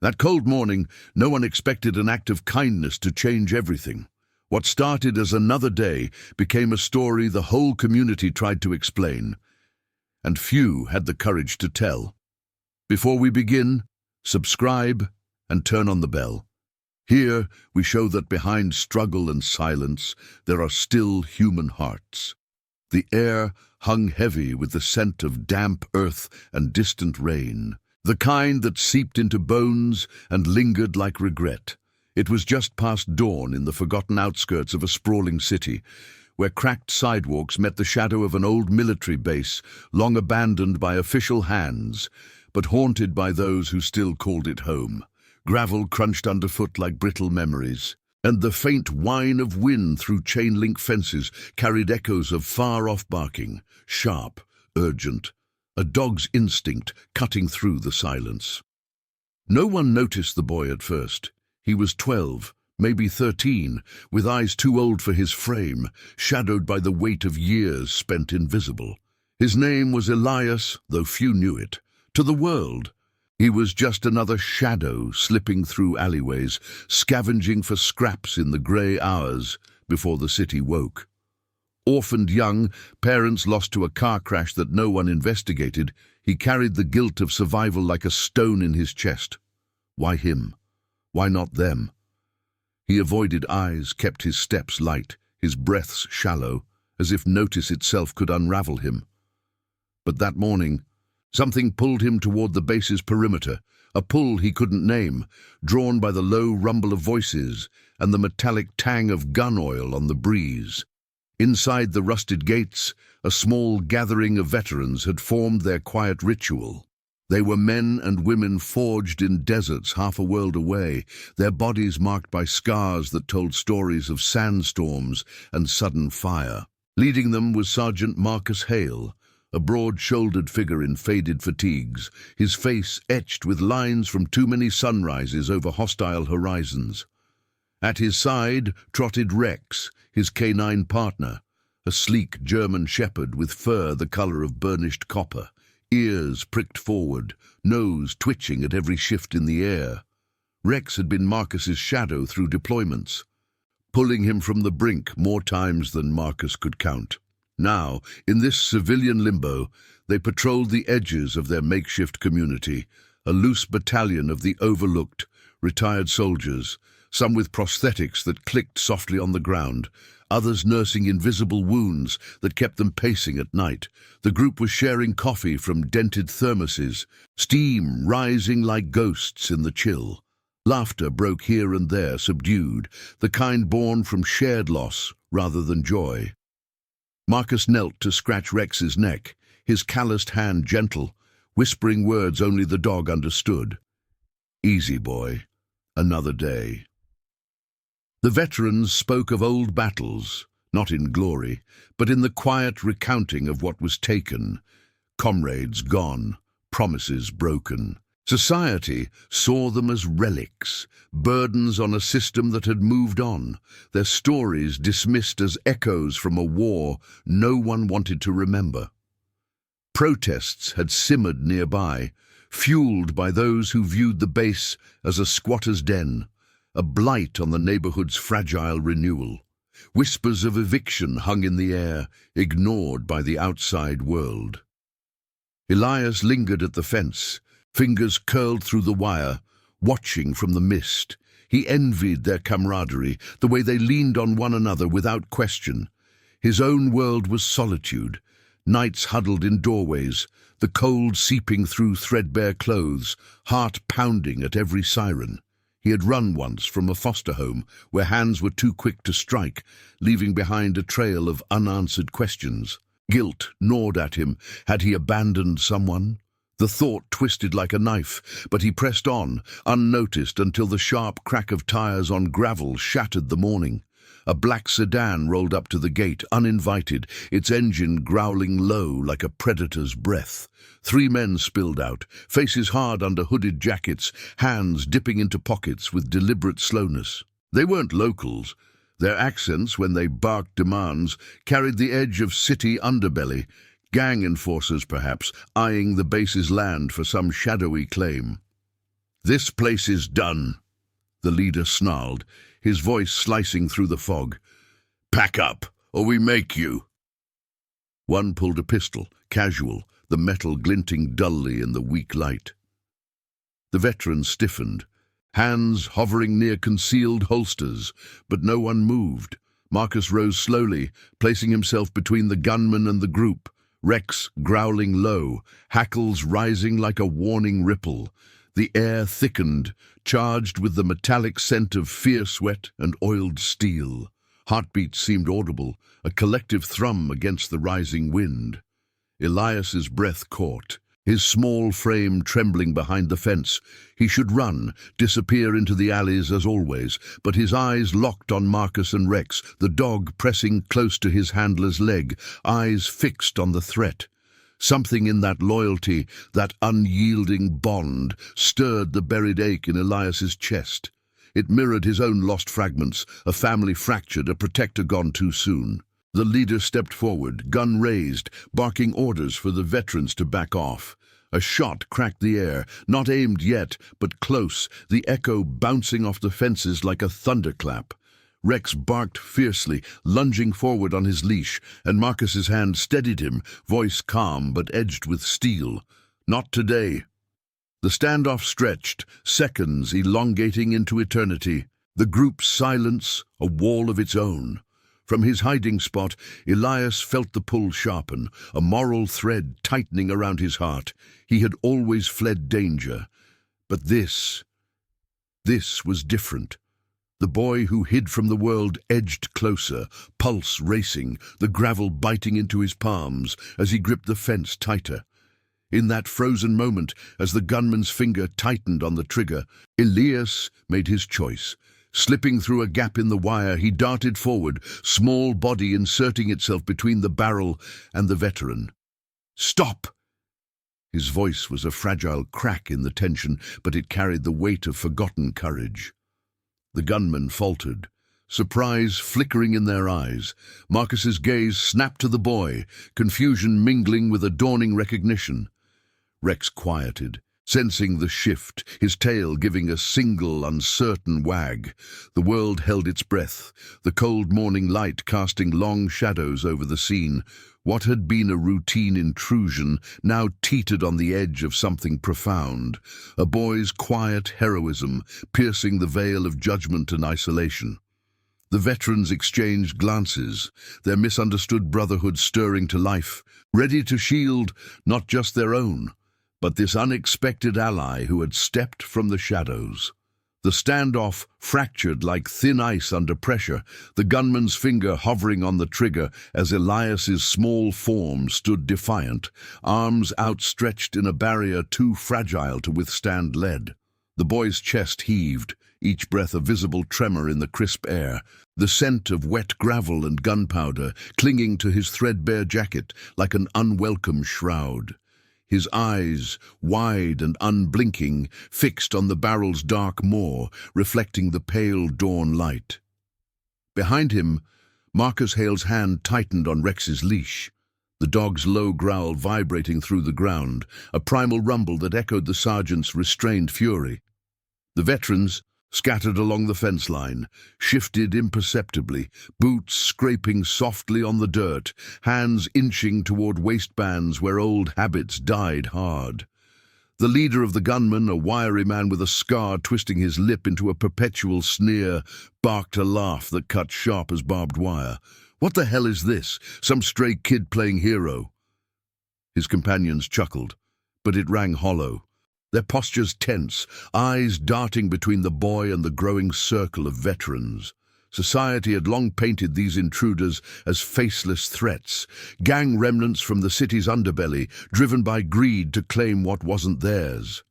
That cold morning, no one expected an act of kindness to change everything. What started as another day became a story the whole community tried to explain, and few had the courage to tell. Before we begin, subscribe and turn on the bell. Here we show that behind struggle and silence, there are still human hearts. The air hung heavy with the scent of damp earth and distant rain, the kind that seeped into bones and lingered like regret. It was just past dawn in the forgotten outskirts of a sprawling city, where cracked sidewalks met the shadow of an old military base, long abandoned by official hands, but haunted by those who still called it home. Gravel crunched underfoot like brittle memories, and the faint whine of wind through chain-link fences carried echoes of far-off barking, sharp, urgent, a dog's instinct cutting through the silence. No one noticed the boy at first. He was 12, maybe 13, with eyes too old for his frame, shadowed by the weight of years spent invisible. His name was Elias, though few knew it. To the world, he was just another shadow slipping through alleyways, scavenging for scraps in the grey hours before the city woke. Orphaned young, parents lost to a car crash that no one investigated, he carried the guilt of survival like a stone in his chest. Why him? Why not them? He avoided eyes, kept his steps light, his breaths shallow, as if notice itself could unravel him. But that morning, something pulled him toward the base's perimeter, a pull he couldn't name, drawn by the low rumble of voices and the metallic tang of gun oil on the breeze. Inside the rusted gates, a small gathering of veterans had formed their quiet ritual. They were men and women forged in deserts half a world away, their bodies marked by scars that told stories of sandstorms and sudden fire. Leading them was Sergeant Marcus Hale, a broad-shouldered figure in faded fatigues, his face etched with lines from too many sunrises over hostile horizons. At his side trotted Rex, his canine partner, a sleek German shepherd with fur the color of burnished copper, ears pricked forward, nose twitching at every shift in the air. Rex had been Marcus's shadow through deployments, pulling him from the brink more times than Marcus could count. Now, in this civilian limbo, they patrolled the edges of their makeshift community, a loose battalion of the overlooked, retired soldiers, some with prosthetics that clicked softly on the ground, others nursing invisible wounds that kept them pacing at night. The group was sharing coffee from dented thermoses, steam rising like ghosts in the chill. Laughter broke here and there, subdued, the kind born from shared loss rather than joy. Marcus knelt to scratch Rex's neck, his calloused hand gentle, whispering words only the dog understood. "Easy, boy. Another day." The veterans spoke of old battles, not in glory, but in the quiet recounting of what was taken, comrades gone, promises broken. Society saw them as relics, burdens on a system that had moved on, their stories dismissed as echoes from a war no one wanted to remember. Protests had simmered nearby, fueled by those who viewed the base as a squatter's den, a blight on the neighborhood's fragile renewal. Whispers of eviction hung in the air, ignored by the outside world. Elias lingered at the fence, fingers curled through the wire, watching from the mist. He envied their camaraderie, the way they leaned on one another without question. His own world was solitude, nights huddled in doorways, the cold seeping through threadbare clothes, heart pounding at every siren. He had run once from a foster home where hands were too quick to strike, leaving behind a trail of unanswered questions. Guilt gnawed at him. Had he abandoned someone? The thought twisted like a knife, but he pressed on, unnoticed, until the sharp crack of tires on gravel shattered the morning. A black sedan rolled up to the gate, uninvited, its engine growling low like a predator's breath. 3 men spilled out, faces hard under hooded jackets, hands dipping into pockets with deliberate slowness. They weren't locals. Their accents, when they barked demands, carried the edge of city underbelly, gang enforcers perhaps, eyeing the base's land for some shadowy claim. "This place is done," the leader snarled, his voice slicing through the fog. "Pack up, or we make you." One pulled a pistol, casual, the metal glinting dully in the weak light. The veteran stiffened, hands hovering near concealed holsters, but no one moved. Marcus rose slowly, placing himself between the gunman and the group, Rex growling low, hackles rising like a warning ripple. The air thickened, charged with the metallic scent of fierce sweat and oiled steel. Heartbeats seemed audible, a collective thrum against the rising wind. Elias's breath caught, his small frame trembling behind the fence. He should run, disappear into the alleys as always, but his eyes locked on Marcus and Rex, the dog pressing close to his handler's leg, eyes fixed on the threat. Something in that loyalty, that unyielding bond, stirred the buried ache in Elias's chest. It mirrored his own lost fragments, a family fractured, a protector gone too soon. The leader stepped forward, gun raised, barking orders for the veterans to back off. A shot cracked the air, not aimed yet, but close, the echo bouncing off the fences like a thunderclap. Rex barked fiercely, lunging forward on his leash, and Marcus's hand steadied him, voice calm but edged with steel. "Not today." The standoff stretched, seconds elongating into eternity. The group's silence, a wall of its own. From his hiding spot, Elias felt the pull sharpen, a moral thread tightening around his heart. He had always fled danger. But this was different. The boy who hid from the world edged closer, pulse racing, the gravel biting into his palms as he gripped the fence tighter. In that frozen moment, as the gunman's finger tightened on the trigger, Elias made his choice. Slipping through a gap in the wire, he darted forward, small body inserting itself between the barrel and the veteran. "Stop!" His voice was a fragile crack in the tension, but it carried the weight of forgotten courage. The gunmen faltered, surprise flickering in their eyes. Marcus's gaze snapped to the boy, confusion mingling with a dawning recognition. Rex quieted, sensing the shift, his tail giving a single, uncertain wag. The world held its breath, the cold morning light casting long shadows over the scene. What had been a routine intrusion now teetered on the edge of something profound, a boy's quiet heroism piercing the veil of judgment and isolation. The veterans exchanged glances, their misunderstood brotherhood stirring to life, ready to shield not just their own, but this unexpected ally who had stepped from the shadows. The standoff fractured like thin ice under pressure, the gunman's finger hovering on the trigger as Elias's small form stood defiant, arms outstretched in a barrier too fragile to withstand lead. The boy's chest heaved, each breath a visible tremor in the crisp air, the scent of wet gravel and gunpowder clinging to his threadbare jacket like an unwelcome shroud. His eyes, wide and unblinking, fixed on the barrel's dark maw, reflecting the pale dawn light. Behind him, Marcus Hale's hand tightened on Rex's leash, the dog's low growl vibrating through the ground, a primal rumble that echoed the sergeant's restrained fury. The veterans, scattered along the fence line, shifted imperceptibly, boots scraping softly on the dirt, hands inching toward waistbands where old habits died hard. The leader of the gunmen, a wiry man with a scar twisting his lip into a perpetual sneer, barked a laugh that cut sharp as barbed wire. "What the hell is this? Some stray kid playing hero?" His companions chuckled, but it rang hollow. Their postures tense, eyes darting between the boy and the growing circle of veterans. Society had long painted these intruders as faceless threats, gang remnants from the city's underbelly, driven by greed to claim what wasn't theirs.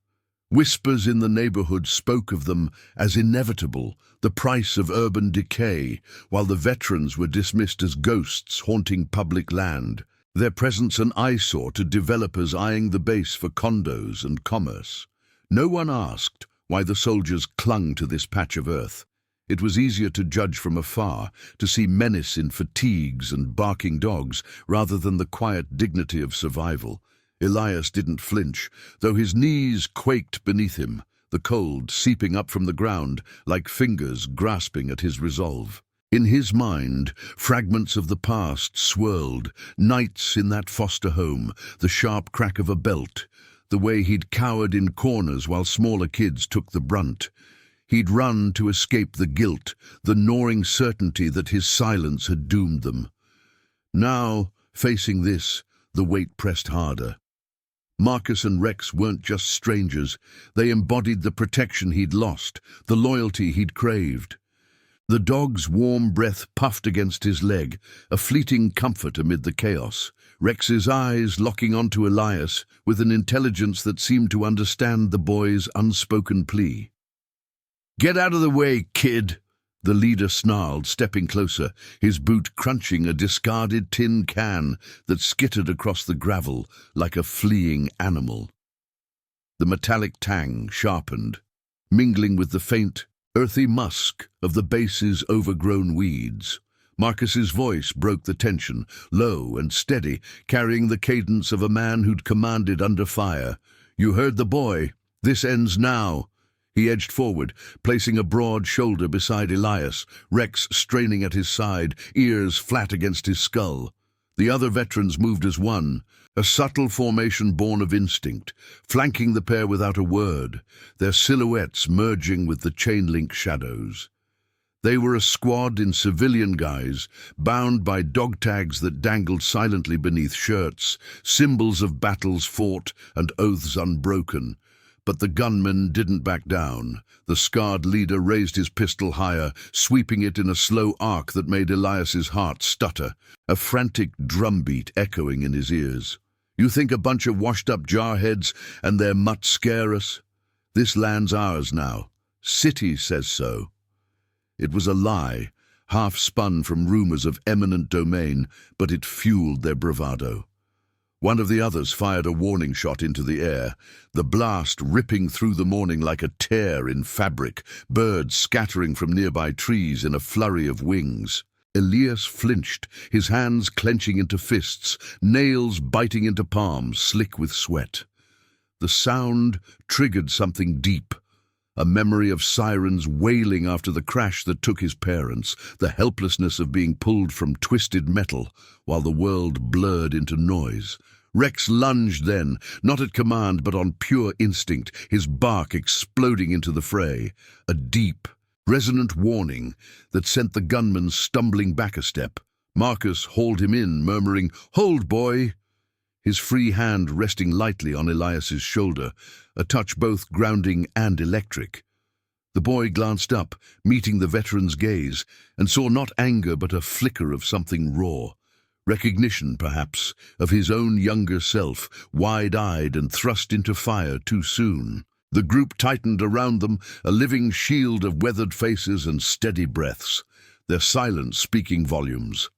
Whispers in the neighborhood spoke of them as inevitable, the price of urban decay, while the veterans were dismissed as ghosts haunting public land, their presence an eyesore to developers eyeing the base for condos and commerce. No one asked why the soldiers clung to this patch of earth. It was easier to judge from afar, to see menace in fatigues and barking dogs, rather than the quiet dignity of survival. Elias didn't flinch, though his knees quaked beneath him. the cold seeping up from the ground like fingers grasping at his resolve. In his mind, fragments of the past swirled, nights in that foster home, the sharp crack of a belt, the way he'd cowered in corners while smaller kids took the brunt. He'd run to escape the guilt, the gnawing certainty that his silence had doomed them. Now, facing this, the weight pressed harder. Marcus and Rex weren't just strangers. They embodied the protection he'd lost, the loyalty he'd craved. The dog's warm breath puffed against his leg, a fleeting comfort amid the chaos. Rex's eyes locking onto Elias with an intelligence that seemed to understand the boy's unspoken plea. "Get out of the way, kid," the leader snarled, stepping closer, his boot crunching a discarded tin can that skittered across the gravel like a fleeing animal. The metallic tang sharpened, mingling with the faint, earthy musk of the base's overgrown weeds. Marcus's voice broke the tension, low and steady, carrying the cadence of a man who'd commanded under fire. "You heard the boy. This ends now." He edged forward, placing a broad shoulder beside Elias, Rex straining at his side, ears flat against his skull. The other veterans moved as one, a subtle formation born of instinct, flanking the pair without a word, their silhouettes merging with the chain-link shadows. They were a squad in civilian guise, bound by dog tags that dangled silently beneath shirts, symbols of battles fought and oaths unbroken. But the gunmen didn't back down. The scarred leader raised his pistol higher, sweeping it in a slow arc that made Elias's heart stutter, a frantic drumbeat echoing in his ears. "You think a bunch of washed-up jarheads and their mutt scare us? This land's ours now. City says so." It was a lie, half-spun from rumors of eminent domain, but it fueled their bravado. One of the others fired a warning shot into the air, the blast ripping through the morning like a tear in fabric, birds scattering from nearby trees in a flurry of wings. Elias flinched, his hands clenching into fists, nails biting into palms, slick with sweat. The sound triggered something deep, a memory of sirens wailing after the crash that took his parents, the helplessness of being pulled from twisted metal while the world blurred into noise. Rex lunged then, not at command but on pure instinct, his bark exploding into the fray. A deep, resonant warning that sent the gunman stumbling back a step. Marcus hauled him in, murmuring, "Hold, boy!" His free hand resting lightly on Elias's shoulder, a touch both grounding and electric. The boy glanced up, meeting the veteran's gaze, and saw not anger but a flicker of something raw. Recognition, perhaps, of his own younger self, wide-eyed and thrust into fire too soon. The group tightened around them, a living shield of weathered faces and steady breaths, their silence speaking volumes.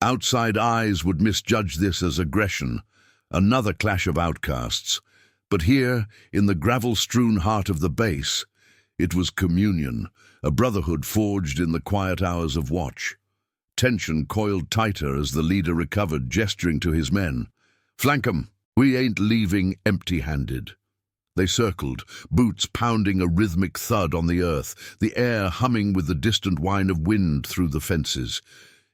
Outside eyes would misjudge this as aggression, another clash of outcasts. But here, in the gravel-strewn heart of the base, it was communion, a brotherhood forged in the quiet hours of watch. Tension coiled tighter as the leader recovered, gesturing to his men. "Flank 'em! We ain't leaving empty-handed." They circled, boots pounding a rhythmic thud on the earth, the air humming with the distant whine of wind through the fences.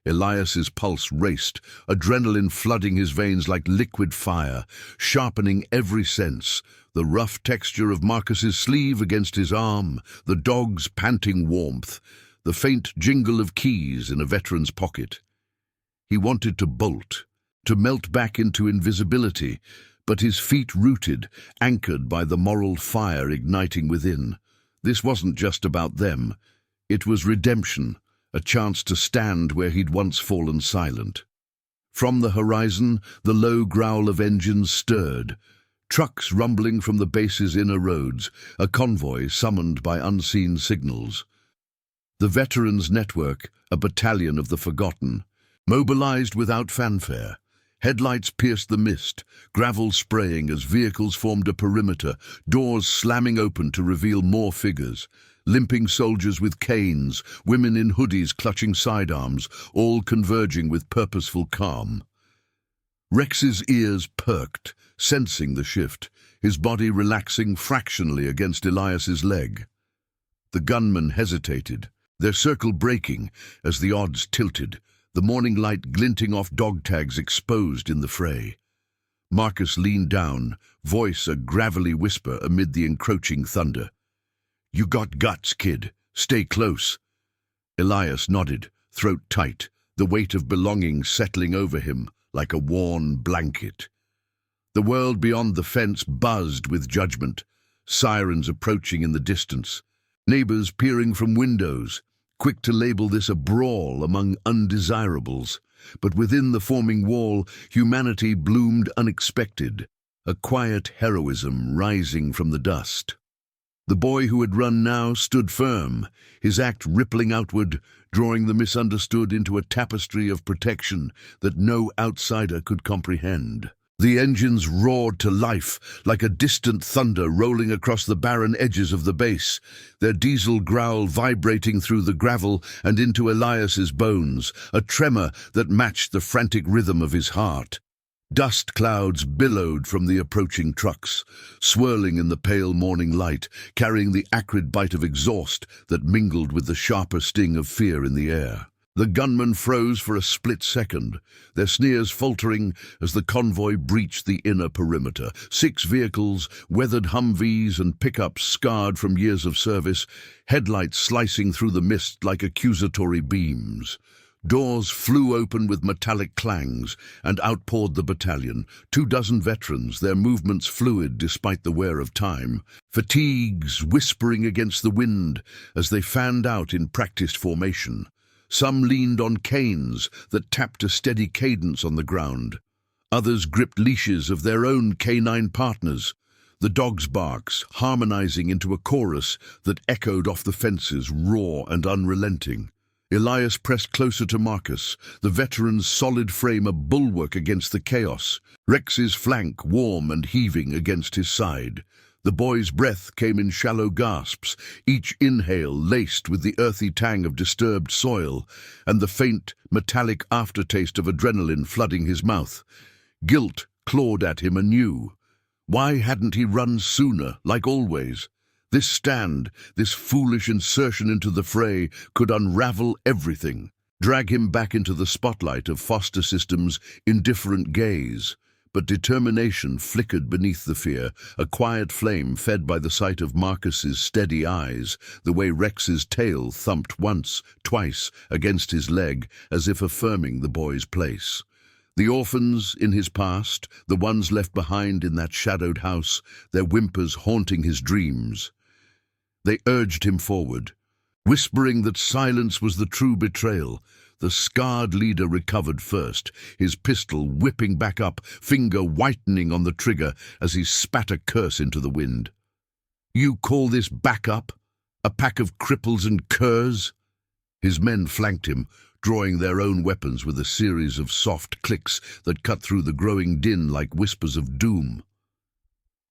Elias's pulse raced, adrenaline flooding his veins like liquid fire, sharpening every sense. The rough texture of Marcus's sleeve against his arm, the dog's panting warmth, the faint jingle of keys in a veteran's pocket. He wanted to bolt, to melt back into invisibility, but his feet rooted, anchored by the moral fire igniting within. This wasn't just about them. It was redemption, a chance to stand where he'd once fallen silent. From the horizon, the low growl of engines stirred, trucks rumbling from the base's inner roads, a convoy summoned by unseen signals. The veterans' network, a battalion of the forgotten, mobilized without fanfare. Headlights pierced the mist, gravel spraying as vehicles formed a perimeter, doors slamming open to reveal more figures. Limping soldiers with canes, women in hoodies clutching sidearms, all converging with purposeful calm. Rex's ears perked, sensing the shift, his body relaxing fractionally against Elias's leg. The gunmen hesitated, their circle breaking as the odds tilted, the morning light glinting off dog tags exposed in the fray. Marcus leaned down, voice a gravelly whisper amid the encroaching thunder. "You got guts, kid. Stay close." Elias nodded, throat tight, the weight of belonging settling over him like a worn blanket. The world beyond the fence buzzed with judgment, sirens approaching in the distance, neighbors peering from windows, quick to label this a brawl among undesirables. But within the forming wall, humanity bloomed unexpected, a quiet heroism rising from the dust. The boy who had run now stood firm, his act rippling outward, drawing the misunderstood into a tapestry of protection that no outsider could comprehend. The engines roared to life, like a distant thunder rolling across the barren edges of the base, their diesel growl vibrating through the gravel and into Elias's bones, a tremor that matched the frantic rhythm of his heart. Dust clouds billowed from the approaching trucks, swirling in the pale morning light, carrying the acrid bite of exhaust that mingled with the sharper sting of fear in the air. The gunmen froze for a split second, their sneers faltering as the convoy breached the inner perimeter. 6 vehicles, weathered Humvees and pickups scarred from years of service, headlights slicing through the mist like accusatory beams. Doors flew open with metallic clangs, and out poured the battalion, 24 veterans, their movements fluid despite the wear of time, fatigues whispering against the wind as they fanned out in practiced formation. Some leaned on canes that tapped a steady cadence on the ground. Others gripped leashes of their own canine partners, the dogs' barks harmonizing into a chorus that echoed off the fences, raw and unrelenting. Elias pressed closer to Marcus, the veteran's solid frame a bulwark against the chaos, Rex's flank warm and heaving against his side. The boy's breath came in shallow gasps, each inhale laced with the earthy tang of disturbed soil, and the faint, metallic aftertaste of adrenaline flooding his mouth. Guilt clawed at him anew. Why hadn't he run sooner, like always? This stand, this foolish insertion into the fray, could unravel everything, drag him back into the spotlight of Foster System's indifferent gaze. But determination flickered beneath the fear, a quiet flame fed by the sight of Marcus's steady eyes, the way Rex's tail thumped once, twice, against his leg, as if affirming the boy's place. The orphans in his past, the ones left behind in that shadowed house, their whimpers haunting his dreams. They urged him forward, whispering that silence was the true betrayal. The scarred leader recovered first, his pistol whipping back up, finger whitening on the trigger as he spat a curse into the wind. "You call this backup? A pack of cripples and curs?" His men flanked him, drawing their own weapons with a series of soft clicks that cut through the growing din like whispers of doom.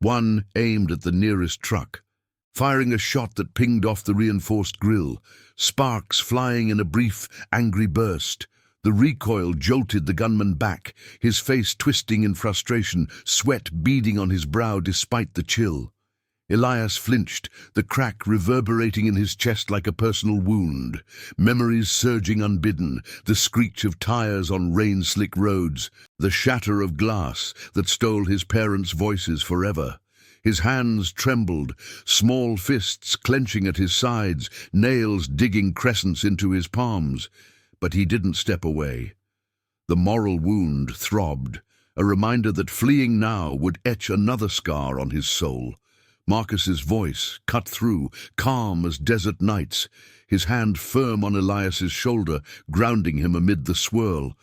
One aimed at the nearest truck, firing a shot that pinged off the reinforced grille, sparks flying in a brief, angry burst. The recoil jolted the gunman back, his face twisting in frustration, sweat beading on his brow despite the chill. Elias flinched, the crack reverberating in his chest like a personal wound, memories surging unbidden, the screech of tires on rain-slick roads, the shatter of glass that stole his parents' voices forever. His hands trembled, small fists clenching at his sides, nails digging crescents into his palms. But he didn't step away. The moral wound throbbed, a reminder that fleeing now would etch another scar on his soul. Marcus's voice cut through, calm as desert nights, his hand firm on Elias's shoulder, grounding him amid the swirl.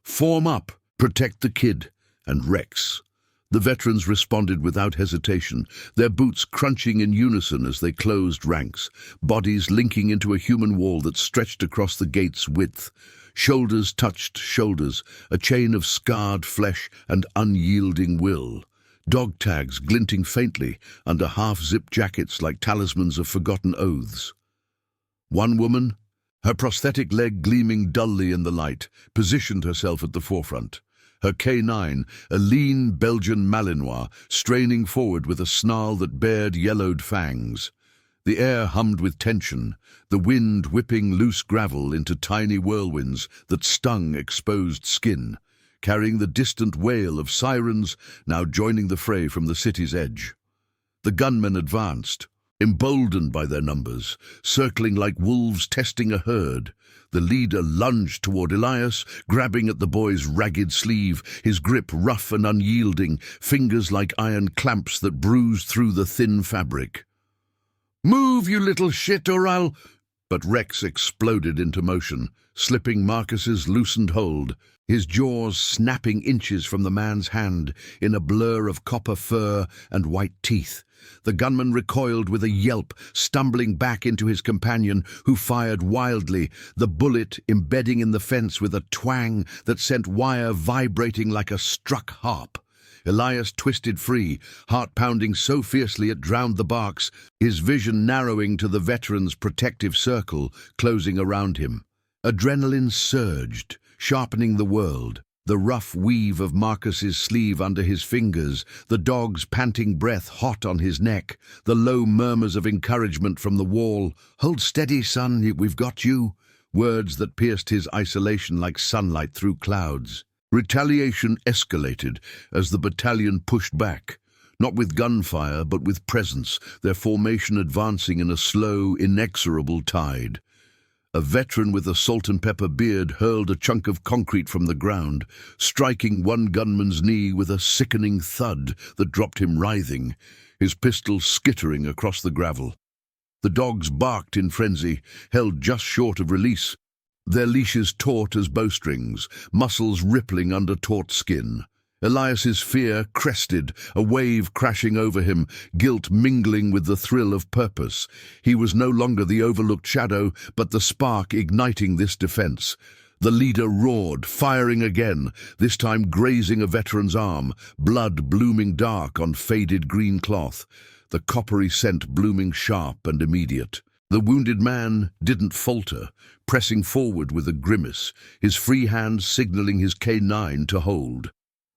"Form up, protect the kid, and Rex." The veterans responded without hesitation, their boots crunching in unison as they closed ranks, bodies linking into a human wall that stretched across the gate's width. Shoulders touched shoulders, a chain of scarred flesh and unyielding will. Dog tags glinting faintly under half-zipped jackets like talismans of forgotten oaths. One woman, her prosthetic leg gleaming dully in the light, positioned herself at the forefront. her canine, a lean Belgian Malinois, straining forward with a snarl that bared yellowed fangs. The air hummed with tension, the wind whipping loose gravel into tiny whirlwinds that stung exposed skin, carrying the distant wail of sirens now joining the fray from the city's edge. The gunmen advanced, emboldened by their numbers, circling like wolves testing a herd. The leader lunged toward Elias, grabbing at the boy's ragged sleeve, his grip rough and unyielding, fingers like iron clamps that bruised through the thin fabric. "Move, you little shit, or I'll—" But Rex exploded into motion, slipping Marcus's loosened hold, his jaws snapping inches from the man's hand in a blur of copper fur and white teeth. The gunman recoiled with a yelp, stumbling back into his companion, who fired wildly, the bullet embedding in the fence with a twang that sent wire vibrating like a struck harp. Elias twisted free, heart pounding so fiercely it drowned the barks, his vision narrowing to the veteran's protective circle closing around him. Adrenaline surged, sharpening the world. The rough weave of Marcus's sleeve under his fingers, the dog's panting breath hot on his neck, the low murmurs of encouragement from the wall. "Hold steady, son, we've got you," words that pierced his isolation like sunlight through clouds. Retaliation escalated as the battalion pushed back, not with gunfire but with presence, their formation advancing in a slow, inexorable tide. A veteran with a salt and pepper beard hurled a chunk of concrete from the ground, striking one gunman's knee with a sickening thud that dropped him writhing, his pistol skittering across the gravel. The dogs barked in frenzy, held just short of release, their leashes taut as bowstrings, muscles rippling under taut skin. Elias's fear crested, a wave crashing over him, guilt mingling with the thrill of purpose. He was no longer the overlooked shadow, but the spark igniting this defense. The leader roared, firing again, this time grazing a veteran's arm, blood blooming dark on faded green cloth, the coppery scent blooming sharp and immediate. The wounded man didn't falter, pressing forward with a grimace, his free hand signaling his K9 to hold.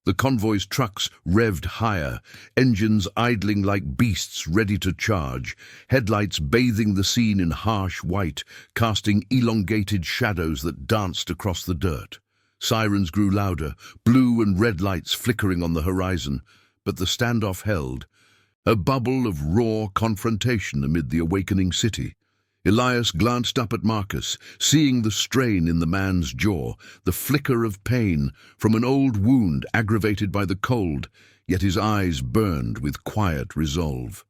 The convoy's trucks revved higher, engines idling like beasts ready to charge, headlights bathing the scene in harsh white, casting elongated shadows that danced across the dirt. Sirens grew louder, blue and red lights flickering on the horizon, but the standoff held, a bubble of raw confrontation amid the awakening city. Elias glanced up at Marcus, seeing the strain in the man's jaw, the flicker of pain from an old wound aggravated by the cold, yet his eyes burned with quiet resolve.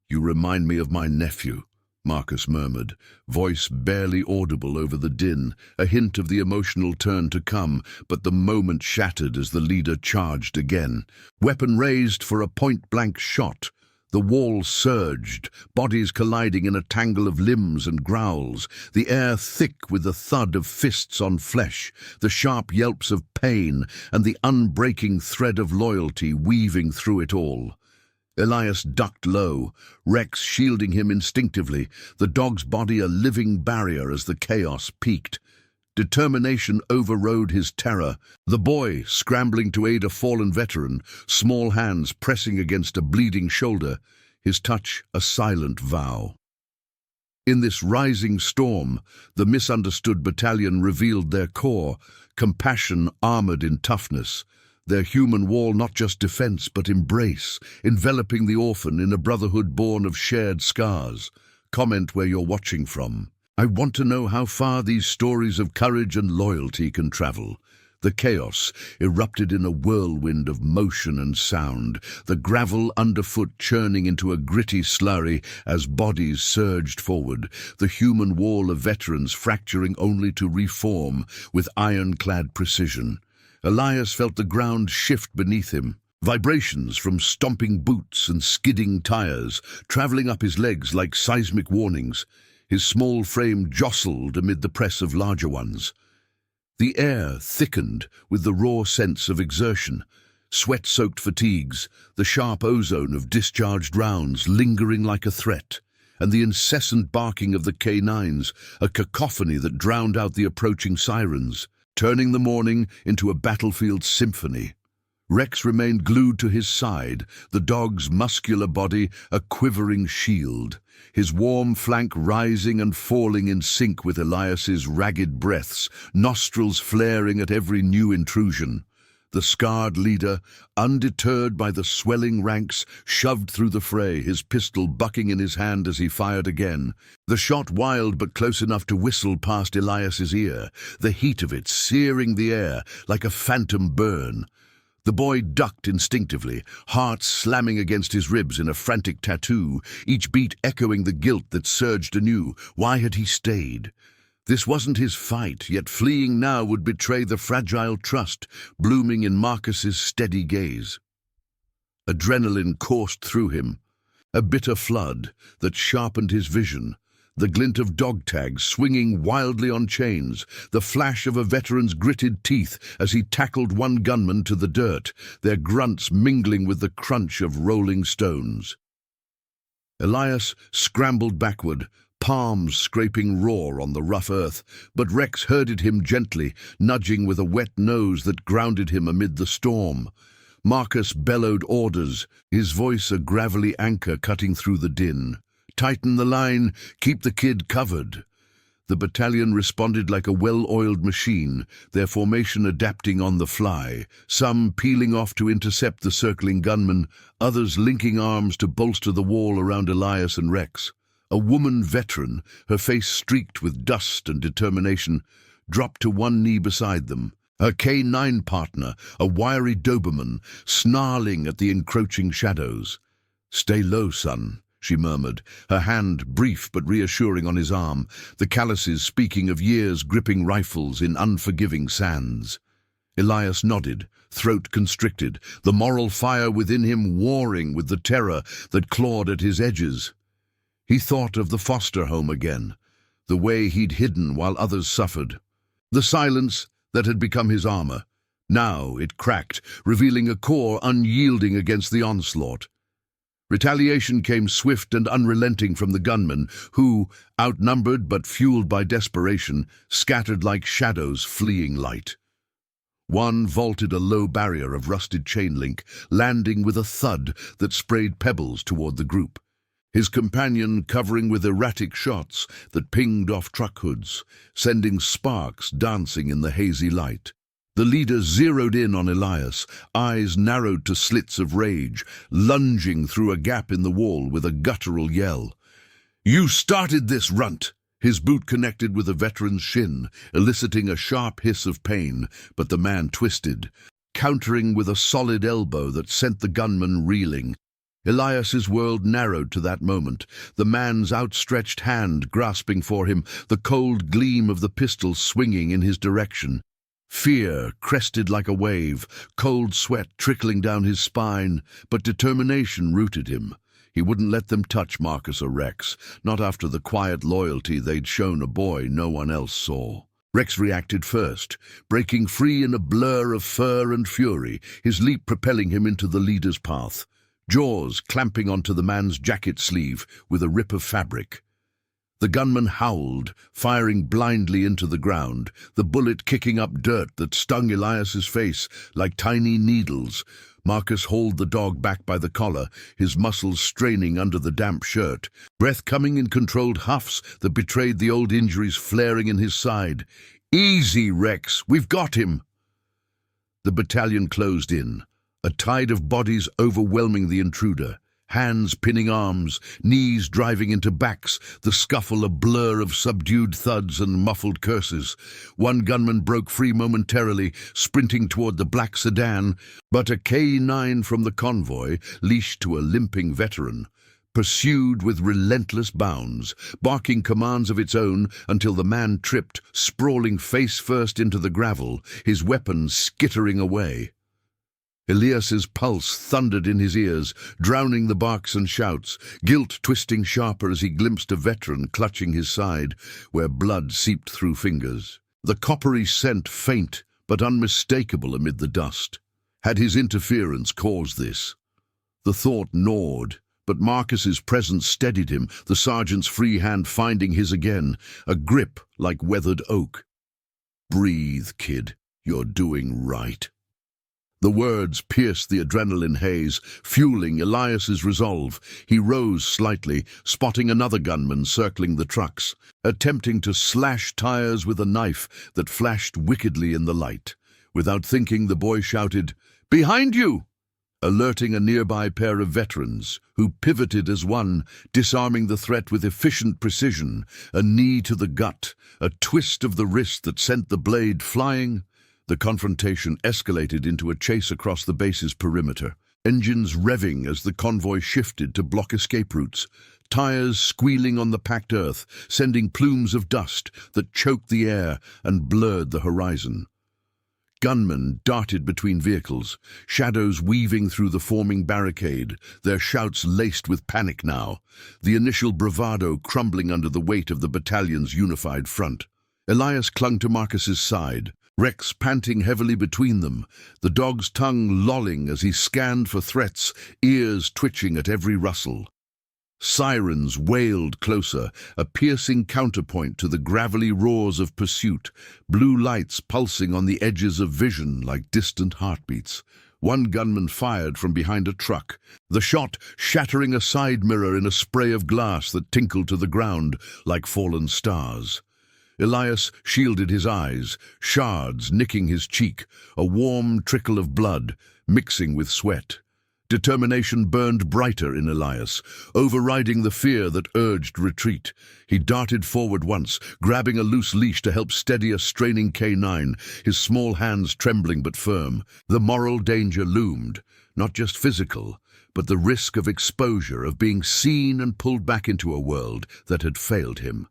"You remind me of my nephew," Marcus murmured, voice barely audible over the din, a hint of the emotional turn to come, but the moment shattered as the leader charged again. Weapon raised for a point-blank shot. The wall surged, bodies colliding in a tangle of limbs and growls, the air thick with the thud of fists on flesh, the sharp yelps of pain, and the unbreaking thread of loyalty weaving through it all. Elias ducked low, Rex shielding him instinctively, the dog's body a living barrier as the chaos peaked. Determination overrode his terror, the boy scrambling to aid a fallen veteran, small hands pressing against a bleeding shoulder, his touch a silent vow. In this rising storm, the misunderstood battalion revealed their core, compassion armored in toughness, their human wall not just defense but embrace, enveloping the orphan in a brotherhood born of shared scars. Comment where you're watching from. I want to know how far these stories of courage and loyalty can travel. The chaos erupted in a whirlwind of motion and sound, the gravel underfoot churning into a gritty slurry as bodies surged forward, the human wall of veterans fracturing only to reform with ironclad precision. Elias felt the ground shift beneath him, vibrations from stomping boots and skidding tires, traveling up his legs like seismic warnings. His small frame jostled amid the press of larger ones. The air thickened with the raw sense of exertion, sweat-soaked fatigues, the sharp ozone of discharged rounds lingering like a threat, and the incessant barking of the K9s, a cacophony that drowned out the approaching sirens. turning the morning into a battlefield symphony. Rex remained glued to his side, the dog's muscular body a quivering shield, his warm flank rising and falling in sync with Elias's ragged breaths, nostrils flaring at every new intrusion. The scarred leader, undeterred by the swelling ranks, shoved through the fray, his pistol bucking in his hand as he fired again. The shot wild but close enough to whistle past Elias's ear, the heat of it searing the air like a phantom burn. The boy ducked instinctively, heart slamming against his ribs in a frantic tattoo, each beat echoing the guilt that surged anew. Why had he stayed? This wasn't his fight, yet fleeing now would betray the fragile trust blooming in Marcus's steady gaze. Adrenaline coursed through him, a bitter flood that sharpened his vision, the glint of dog tags swinging wildly on chains, the flash of a veteran's gritted teeth as he tackled one gunman to the dirt, their grunts mingling with the crunch of rolling stones. Elias scrambled backward, palms scraping raw on the rough earth, but Rex herded him gently, nudging with a wet nose that grounded him amid the storm. Marcus bellowed orders, his voice a gravelly anchor cutting through the din. "Tighten the line, keep the kid covered." The battalion responded like a well-oiled machine, their formation adapting on the fly, some peeling off to intercept the circling gunmen, others linking arms to bolster the wall around Elias and Rex. A woman veteran, her face streaked with dust and determination, dropped to one knee beside them. Her K9 partner, a wiry Doberman, snarling at the encroaching shadows. "Stay low, son," she murmured, her hand brief but reassuring on his arm, the calluses speaking of years gripping rifles in unforgiving sands. Elias nodded, throat constricted, the moral fire within him warring with the terror that clawed at his edges. He thought of the foster home again, the way he'd hidden while others suffered. The silence that had become his armor. Now it cracked, revealing a core unyielding against the onslaught. Retaliation came swift and unrelenting from the gunmen, who, outnumbered but fueled by desperation, scattered like shadows fleeing light. One vaulted a low barrier of rusted chain link, landing with a thud that sprayed pebbles toward the group. His companion covering with erratic shots that pinged off truck hoods, sending sparks dancing in the hazy light. The leader zeroed in on Elias, eyes narrowed to slits of rage, lunging through a gap in the wall with a guttural yell. "You started this, runt!" His boot connected with a veteran's shin, eliciting a sharp hiss of pain, but the man twisted, countering with a solid elbow that sent the gunman reeling. Elias's world narrowed to that moment, the man's outstretched hand grasping for him, the cold gleam of the pistol swinging in his direction. Fear crested like a wave, cold sweat trickling down his spine, but determination rooted him. He wouldn't let them touch Marcus or Rex, not after the quiet loyalty they'd shown a boy no one else saw. Rex reacted first, breaking free in a blur of fur and fury, his leap propelling him into the leader's path. Jaws clamping onto the man's jacket sleeve with a rip of fabric. The gunman howled, firing blindly into the ground, the bullet kicking up dirt that stung Elias's face like tiny needles. Marcus hauled the dog back by the collar, his muscles straining under the damp shirt, breath coming in controlled huffs that betrayed the old injuries flaring in his side. "Easy, Rex, we've got him!" The battalion closed in, a tide of bodies overwhelming the intruder. Hands pinning arms, knees driving into backs, the scuffle a blur of subdued thuds and muffled curses. One gunman broke free momentarily, sprinting toward the black sedan, but a K9 from the convoy, leashed to a limping veteran, pursued with relentless bounds, barking commands of its own until the man tripped, sprawling face first into the gravel, his weapon skittering away. Elias's pulse thundered in his ears, drowning the barks and shouts, guilt twisting sharper as he glimpsed a veteran clutching his side, where blood seeped through fingers. The coppery scent faint but unmistakable amid the dust. Had his interference caused this? The thought gnawed, but Marcus's presence steadied him, the sergeant's free hand finding his again, a grip like weathered oak. Breathe, kid. You're doing right. The words pierced the adrenaline haze, fueling Elias's resolve. He rose slightly, spotting another gunman circling the trucks, attempting to slash tires with a knife that flashed wickedly in the light. Without thinking, the boy shouted, "Behind you!" alerting a nearby pair of veterans, who pivoted as one, disarming the threat with efficient precision. A knee to the gut, a twist of the wrist that sent the blade flying. The confrontation escalated into a chase across the base's perimeter, engines revving as the convoy shifted to block escape routes, tires squealing on the packed earth, sending plumes of dust that choked the air and blurred the horizon. Gunmen darted between vehicles, shadows weaving through the forming barricade, their shouts laced with panic now, the initial bravado crumbling under the weight of the battalion's unified front. Elias clung to Marcus's side, Rex panting heavily between them, the dog's tongue lolling as he scanned for threats, ears twitching at every rustle. Sirens wailed closer, a piercing counterpoint to the gravelly roars of pursuit, blue lights pulsing on the edges of vision like distant heartbeats. One gunman fired from behind a truck, the shot shattering a side mirror in a spray of glass that tinkled to the ground like fallen stars. Elias shielded his eyes, shards nicking his cheek, a warm trickle of blood mixing with sweat. Determination burned brighter in Elias, overriding the fear that urged retreat. He darted forward once, grabbing a loose leash to help steady a straining K9, his small hands trembling but firm. The moral danger loomed, not just physical, but the risk of exposure, of being seen and pulled back into a world that had failed him.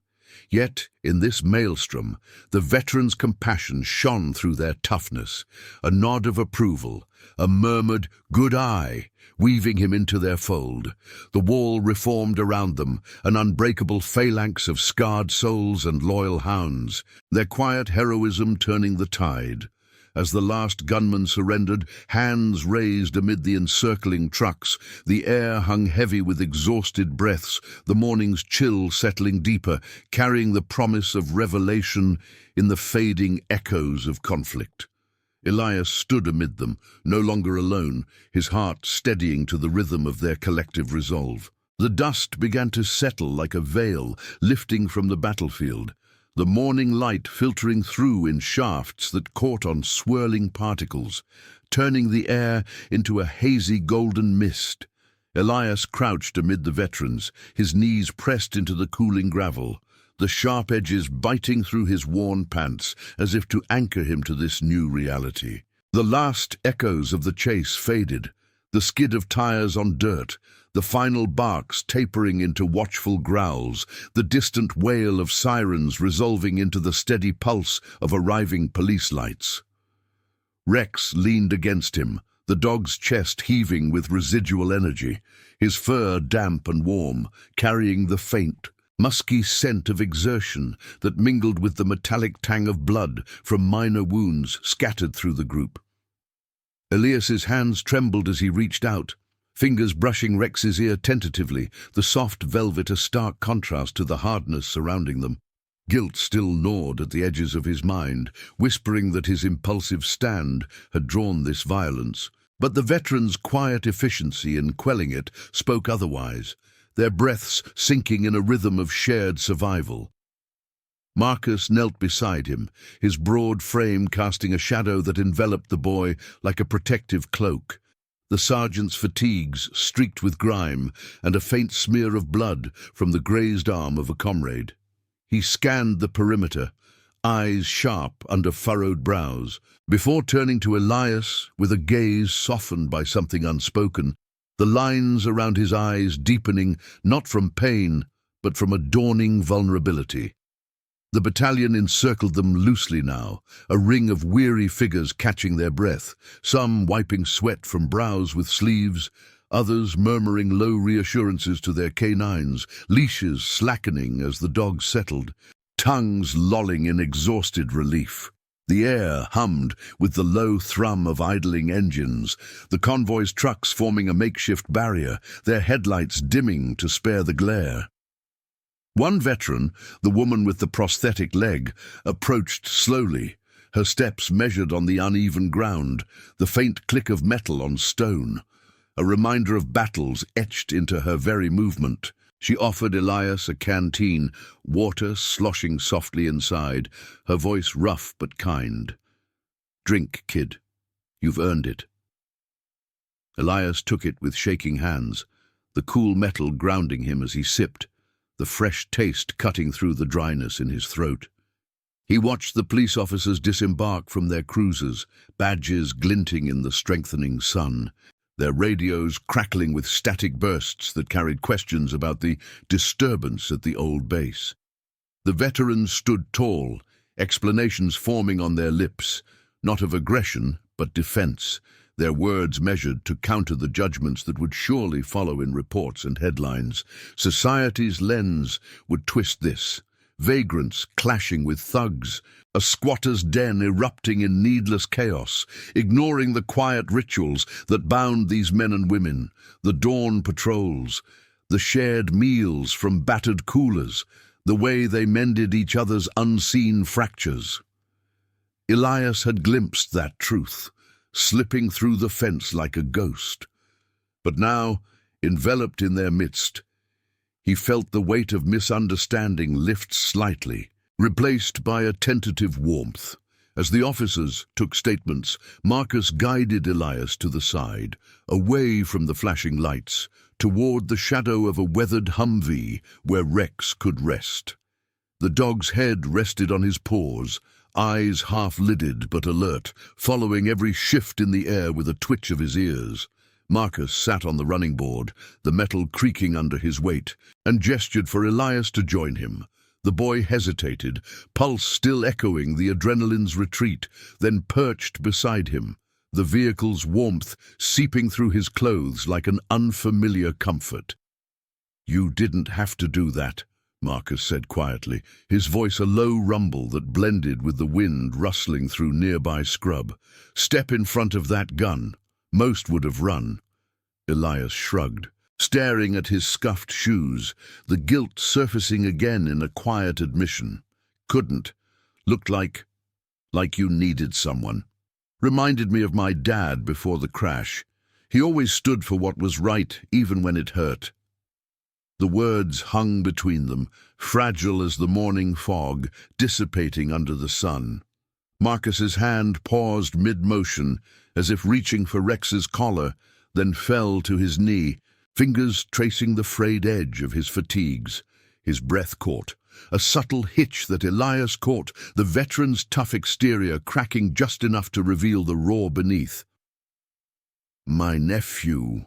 Yet, in this maelstrom, the veterans' compassion shone through their toughness, a nod of approval, a murmured "good eye," weaving him into their fold. The wall reformed around them, an unbreakable phalanx of scarred souls and loyal hounds, their quiet heroism turning the tide. As the last gunman surrendered, hands raised amid the encircling trucks, the air hung heavy with exhausted breaths, the morning's chill settling deeper, carrying the promise of revelation in the fading echoes of conflict. Elias stood amid them, no longer alone, his heart steadying to the rhythm of their collective resolve. The dust began to settle like a veil, lifting from the battlefield, the morning light filtering through in shafts that caught on swirling particles, turning the air into a hazy golden mist. Elias crouched amid the veterans, his knees pressed into the cooling gravel, the sharp edges biting through his worn pants as if to anchor him to this new reality. The last echoes of the chase faded, the skid of tires on dirt, the final barks tapering into watchful growls, the distant wail of sirens resolving into the steady pulse of arriving police lights. Rex leaned against him, the dog's chest heaving with residual energy, his fur damp and warm, carrying the faint, musky scent of exertion that mingled with the metallic tang of blood from minor wounds scattered through the group. Elias's hands trembled as he reached out, fingers brushing Rex's ear tentatively, the soft velvet a stark contrast to the hardness surrounding them. Guilt still gnawed at the edges of his mind, whispering that his impulsive stand had drawn this violence. But the veterans' quiet efficiency in quelling it spoke otherwise, their breaths sinking in a rhythm of shared survival. Marcus knelt beside him, his broad frame casting a shadow that enveloped the boy like a protective cloak. The sergeant's fatigues streaked with grime and a faint smear of blood from the grazed arm of a comrade. He scanned the perimeter, eyes sharp under furrowed brows, before turning to Elias with a gaze softened by something unspoken, the lines around his eyes deepening not from pain, but from a dawning vulnerability. The battalion encircled them loosely now, a ring of weary figures catching their breath, some wiping sweat from brows with sleeves, others murmuring low reassurances to their canines, leashes slackening as the dogs settled, tongues lolling in exhausted relief. The air hummed with the low thrum of idling engines, the convoy's trucks forming a makeshift barrier, their headlights dimming to spare the glare. One veteran, the woman with the prosthetic leg, approached slowly, her steps measured on the uneven ground, the faint click of metal on stone, a reminder of battles etched into her very movement. She offered Elias a canteen, water sloshing softly inside, her voice rough but kind. "Drink, kid. You've earned it." Elias took it with shaking hands, the cool metal grounding him as he sipped, the fresh taste cutting through the dryness in his throat. He watched the police officers disembark from their cruisers, badges glinting in the strengthening sun, their radios crackling with static bursts that carried questions about the disturbance at the old base. The veterans stood tall, explanations forming on their lips, not of aggression, but defense, their words measured to counter the judgments that would surely follow in reports and headlines. Society's lens would twist this. Vagrants clashing with thugs, a squatter's den erupting in needless chaos, ignoring the quiet rituals that bound these men and women, the dawn patrols, the shared meals from battered coolers, the way they mended each other's unseen fractures. Elias had glimpsed that truth, slipping through the fence like a ghost. But now, enveloped in their midst, he felt the weight of misunderstanding lift slightly, replaced by a tentative warmth. As the officers took statements, Marcus guided Elias to the side, away from the flashing lights, toward the shadow of a weathered Humvee where Rex could rest. The dog's head rested on his paws, eyes half-lidded but alert, following every shift in the air with a twitch of his ears. Marcus sat on the running board, the metal creaking under his weight, and gestured for Elias to join him. The boy hesitated, pulse still echoing the adrenaline's retreat, then perched beside him, the vehicle's warmth seeping through his clothes like an unfamiliar comfort. "You didn't have to do that," Marcus said quietly, his voice a low rumble that blended with the wind rustling through nearby scrub. "Step in front of that gun. Most would have run." Elias shrugged, staring at his scuffed shoes, the guilt surfacing again in a quiet admission. "Couldn't. Looked like you needed someone. Reminded me of my dad before the crash. He always stood for what was right, even when it hurt." The words hung between them, fragile as the morning fog, dissipating under the sun. Marcus's hand paused mid-motion, as if reaching for Rex's collar, then fell to his knee, fingers tracing the frayed edge of his fatigues. His breath caught, a subtle hitch that Elias caught, the veteran's tough exterior cracking just enough to reveal the raw beneath. "My nephew,"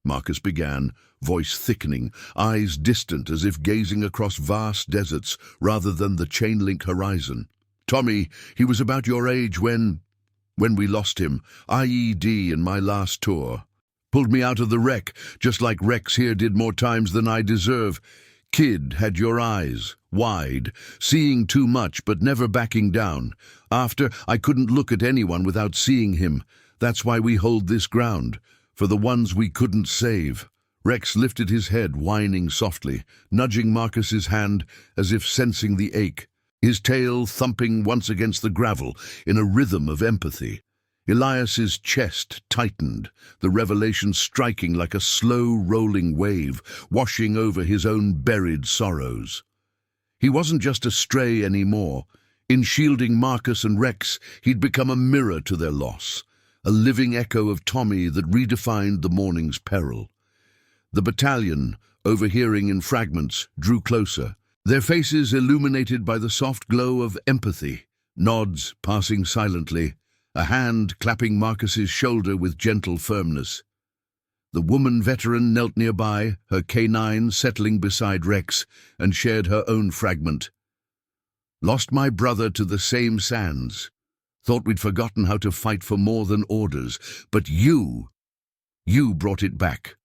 Marcus began, voice thickening, eyes distant as if gazing across vast deserts rather than the chain-link horizon. "Tommy, he was about your age when we lost him, IED in my last tour. Pulled me out of the wreck, just like Rex here did more times than I deserve. Kid had your eyes, wide, seeing too much but never backing down. After, I couldn't look at anyone without seeing him. That's why we hold this ground, for the ones we couldn't save." Rex lifted his head, whining softly, nudging Marcus's hand as if sensing the ache, his tail thumping once against the gravel in a rhythm of empathy. Elias's chest tightened, the revelation striking like a slow rolling wave, washing over his own buried sorrows. He wasn't just a stray anymore. In shielding Marcus and Rex, he'd become a mirror to their loss, a living echo of Tommy that redefined the morning's peril. The battalion, overhearing in fragments, drew closer, their faces illuminated by the soft glow of empathy, nods passing silently, a hand clapping Marcus's shoulder with gentle firmness. The woman veteran knelt nearby, her canine settling beside Rex, and shared her own fragment. "Lost my brother to the same sands. Thought we'd forgotten how to fight for more than orders, but you brought it back."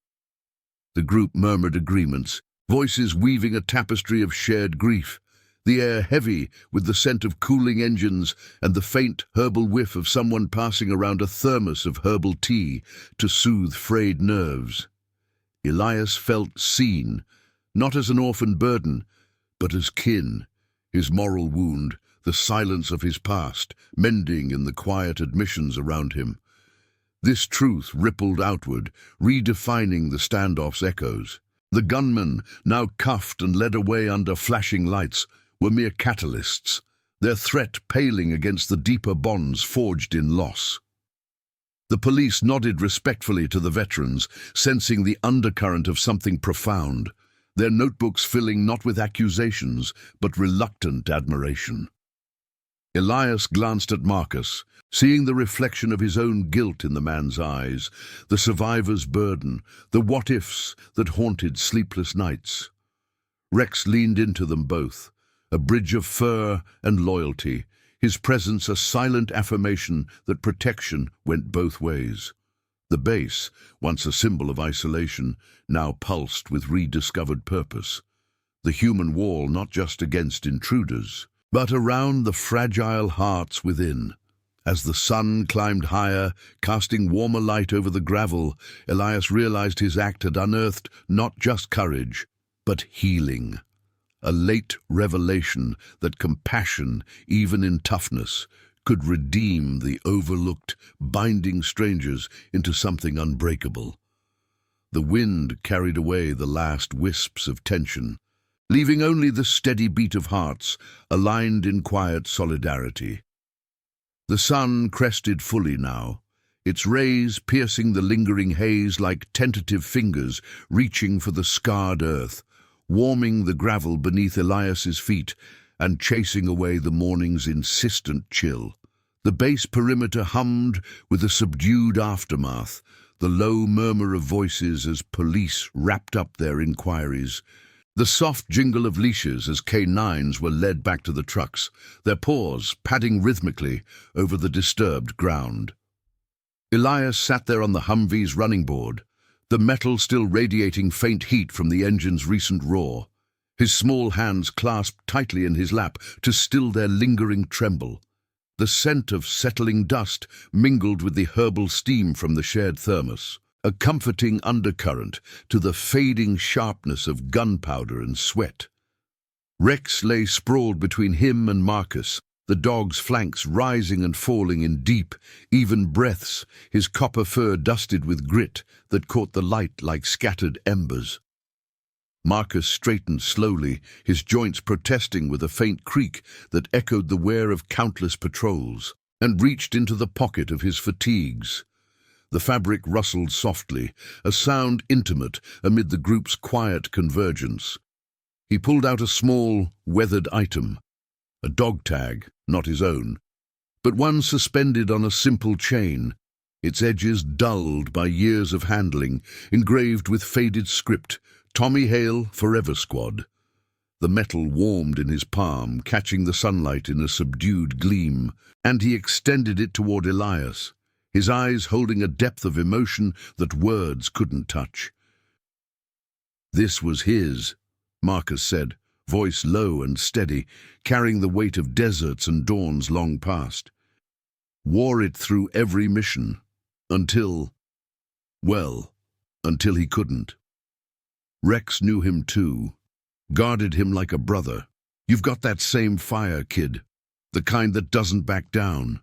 The group murmured agreements, voices weaving a tapestry of shared grief, the air heavy with the scent of cooling engines and the faint herbal whiff of someone passing around a thermos of herbal tea to soothe frayed nerves. Elias felt seen, not as an orphan burden, but as kin, His moral wound, the silence of his past, mending in the quiet admissions around him. This truth rippled outward, redefining the standoff's echoes. The gunmen, now cuffed and led away under flashing lights, were mere catalysts, their threat paling against the deeper bonds forged in loss. The police nodded respectfully to the veterans, sensing the undercurrent of something profound, their notebooks filling not with accusations, but reluctant admiration. Elias glanced at Marcus, seeing the reflection of his own guilt in the man's eyes, the survivor's burden, the what-ifs that haunted sleepless nights. Rex leaned into them both, a bridge of fur and loyalty, his presence a silent affirmation that protection went both ways. The base, once a symbol of isolation, now pulsed with rediscovered purpose. The human wall not just against intruders, but around the fragile hearts within. As the sun climbed higher, casting warmer light over the gravel, Elias realized his act had unearthed not just courage, but healing. A late revelation that compassion, even in toughness, could redeem the overlooked, binding strangers into something unbreakable. The wind carried away the last wisps of tension, leaving only the steady beat of hearts, aligned in quiet solidarity. The sun crested fully now, its rays piercing the lingering haze like tentative fingers reaching for the scarred earth, warming the gravel beneath Elias's feet and chasing away the morning's insistent chill. The base perimeter hummed with a subdued aftermath, the low murmur of voices as police wrapped up their inquiries, the soft jingle of leashes as K9s were led back to the trucks, their paws padding rhythmically over the disturbed ground. Elias sat there on the Humvee's running board, the metal still radiating faint heat from the engine's recent roar, his small hands clasped tightly in his lap to still their lingering tremble. The scent of settling dust mingled with the herbal steam from the shared thermos, a comforting undercurrent to the fading sharpness of gunpowder and sweat. Rex lay sprawled between him and Marcus, the dog's flanks rising and falling in deep, even breaths, his copper fur dusted with grit that caught the light like scattered embers. Marcus straightened slowly, his joints protesting with a faint creak that echoed the wear of countless patrols, and reached into the pocket of his fatigues. The fabric rustled softly, a sound intimate amid the group's quiet convergence. He pulled out a small, weathered item, a dog tag, not his own, but one suspended on a simple chain, its edges dulled by years of handling, engraved with faded script, "Tommy Hale, Forever Squad." The metal warmed in his palm, catching the sunlight in a subdued gleam, and he extended it toward Elias, his eyes holding a depth of emotion that words couldn't touch. "This was his," Marcus said, voice low and steady, carrying the weight of deserts and dawns long past. "Wore it through every mission, until he couldn't. Rex knew him too, guarded him like a brother. You've got that same fire, kid, the kind that doesn't back down.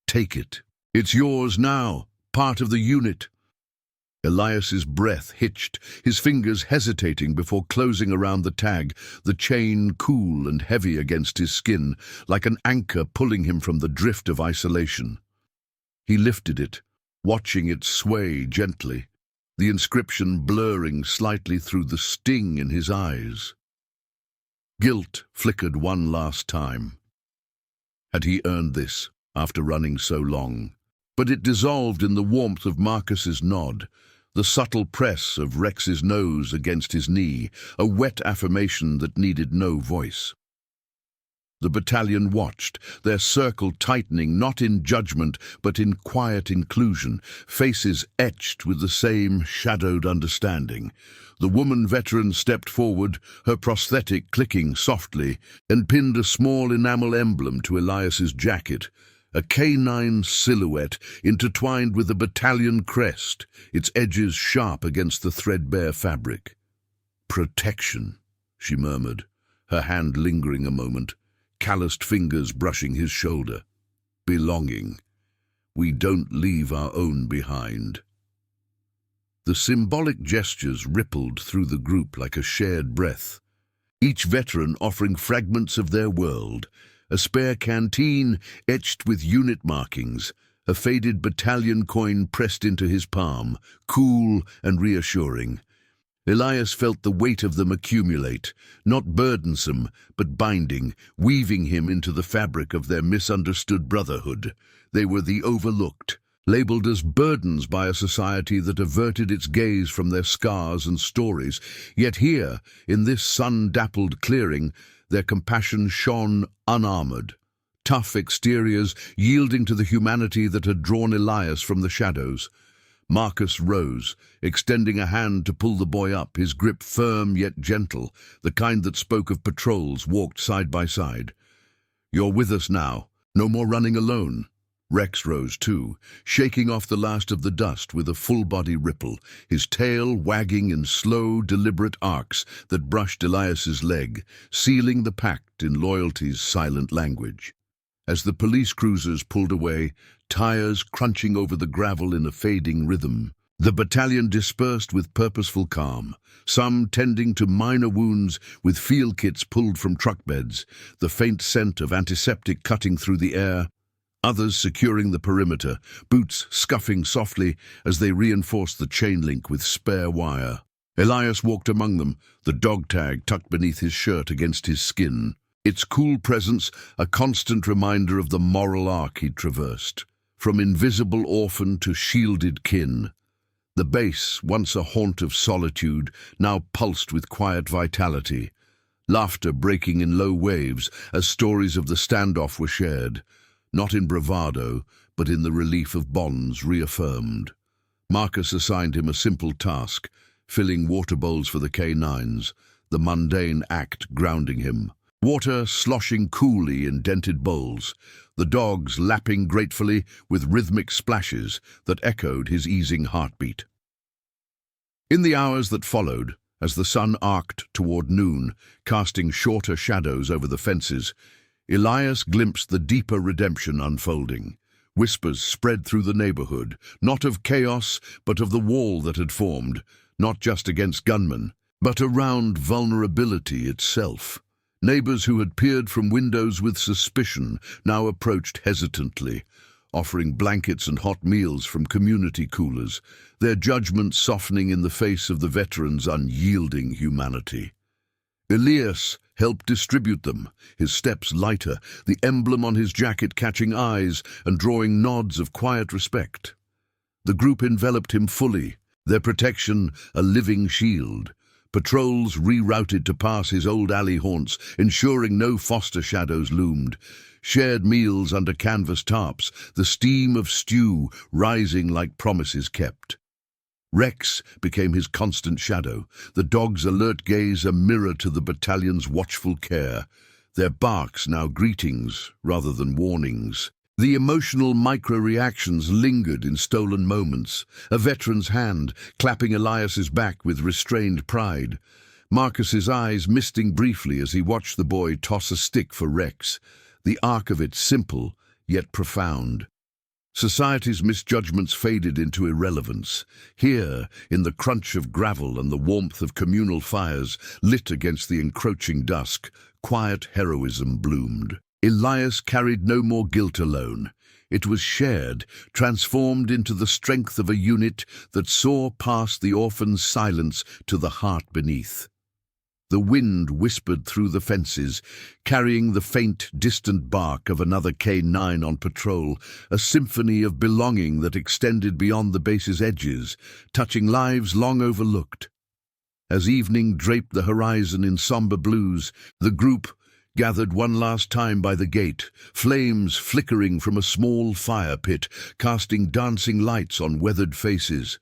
Take it. It's yours now, part of the unit." Elias's breath hitched, his fingers hesitating before closing around the tag, the chain cool and heavy against his skin, like an anchor pulling him from the drift of isolation. He lifted it, watching it sway gently, the inscription blurring slightly through the sting in his eyes. Guilt flickered one last time. Had he earned this, after running so long? But it dissolved in the warmth of Marcus's nod, the subtle press of Rex's nose against his knee, a wet affirmation that needed no voice. The battalion watched, their circle tightening not in judgment but in quiet inclusion, faces etched with the same shadowed understanding. The woman veteran stepped forward, her prosthetic clicking softly, and pinned a small enamel emblem to Elias's jacket, a K9 silhouette intertwined with the battalion crest, its edges sharp against the threadbare fabric. "Protection," she murmured, her hand lingering a moment. calloused fingers brushing his shoulder. Belonging. We don't leave our own behind. The symbolic gestures rippled through the group like a shared breath, each veteran offering fragments of their world, a spare canteen etched with unit markings, a faded battalion coin pressed into his palm, cool and reassuring. Elias felt the weight of them accumulate, not burdensome, but binding, weaving him into the fabric of their misunderstood brotherhood. They were the overlooked, labeled as burdens by a society that averted its gaze from their scars and stories. Yet here, in this sun-dappled clearing, their compassion shone unarmored. Tough exteriors yielding to the humanity that had drawn Elias from the shadows. Marcus rose, extending a hand to pull the boy up, his grip firm yet gentle, the kind that spoke of patrols walked side by side. "You're with us now. No more running alone." Rex rose too, shaking off the last of the dust with a full-body ripple, his tail wagging in slow, deliberate arcs that brushed Elias's leg, sealing the pact in loyalty's silent language. As the police cruisers pulled away, tires crunching over the gravel in a fading rhythm, the battalion dispersed with purposeful calm, some tending to minor wounds with field kits pulled from truck beds, the faint scent of antiseptic cutting through the air, others securing the perimeter, boots scuffing softly as they reinforced the chain link with spare wire. Elias walked among them, the dog tag tucked beneath his shirt against his skin, its cool presence a constant reminder of the moral arc he'd traversed. From invisible orphan to shielded kin, the base, once a haunt of solitude, now pulsed with quiet vitality, laughter breaking in low waves as stories of the standoff were shared, not in bravado, but in the relief of bonds reaffirmed. Marcus assigned him a simple task, filling water bowls for the K9s, the mundane act grounding him. Water sloshing coolly in dented bowls, the dogs lapping gratefully with rhythmic splashes that echoed his easing heartbeat. In the hours that followed, as the sun arced toward noon, casting shorter shadows over the fences, Elias glimpsed the deeper redemption unfolding. Whispers spread through the neighborhood, not of chaos, but of the wall that had formed, not just against gunmen, but around vulnerability itself. Neighbors who had peered from windows with suspicion now approached hesitantly, offering blankets and hot meals from community coolers, their judgment softening in the face of the veterans' unyielding humanity. Elias helped distribute them, his steps lighter, the emblem on his jacket catching eyes and drawing nods of quiet respect. The group enveloped him fully, their protection a living shield. Patrols rerouted to pass his old alley haunts, ensuring no foster shadows loomed. Shared meals under canvas tarps, the steam of stew rising like promises kept. Rex became his constant shadow, the dog's alert gaze a mirror to the battalion's watchful care, their barks now greetings rather than warnings. The emotional micro-reactions lingered in stolen moments, a veteran's hand clapping Elias's back with restrained pride, Marcus's eyes misting briefly as he watched the boy toss a stick for Rex, the arc of it simple yet profound. Society's misjudgments faded into irrelevance. Here, in the crunch of gravel and the warmth of communal fires lit against the encroaching dusk, quiet heroism bloomed. Elias carried no more guilt alone. It was shared, transformed into the strength of a unit that saw past the orphan's silence to the heart beneath. The wind whispered through the fences, carrying the faint, distant bark of another K9 on patrol, a symphony of belonging that extended beyond the base's edges, touching lives long overlooked. As evening draped the horizon in somber blues, the group gathered one last time by the gate, flames flickering from a small fire pit, casting dancing lights on weathered faces.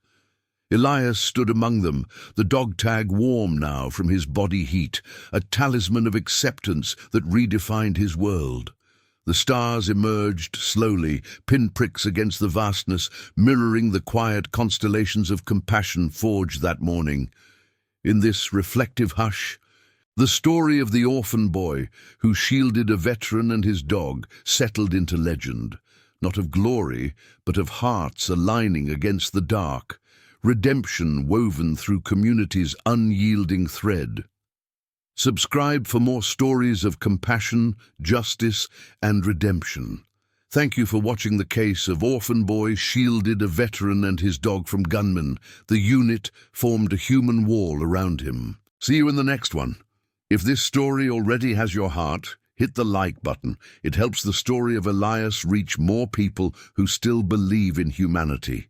Elias stood among them, the dog tag warm now from his body heat, a talisman of acceptance that redefined his world. The stars emerged slowly, pinpricks against the vastness, mirroring the quiet constellations of compassion forged that morning. In this reflective hush, The story of the orphan boy who shielded a veteran and his dog settled into legend, not of glory, but of hearts aligning against the dark, redemption woven through community's unyielding thread. Subscribe for more stories of compassion, justice, and redemption. Thank you for watching the case of Orphan Boy shielded a veteran and his dog from gunmen. The unit formed a human wall around him. See you in the next one. If this story already has your heart, hit the like button. It helps the story of Elias reach more people who still believe in humanity.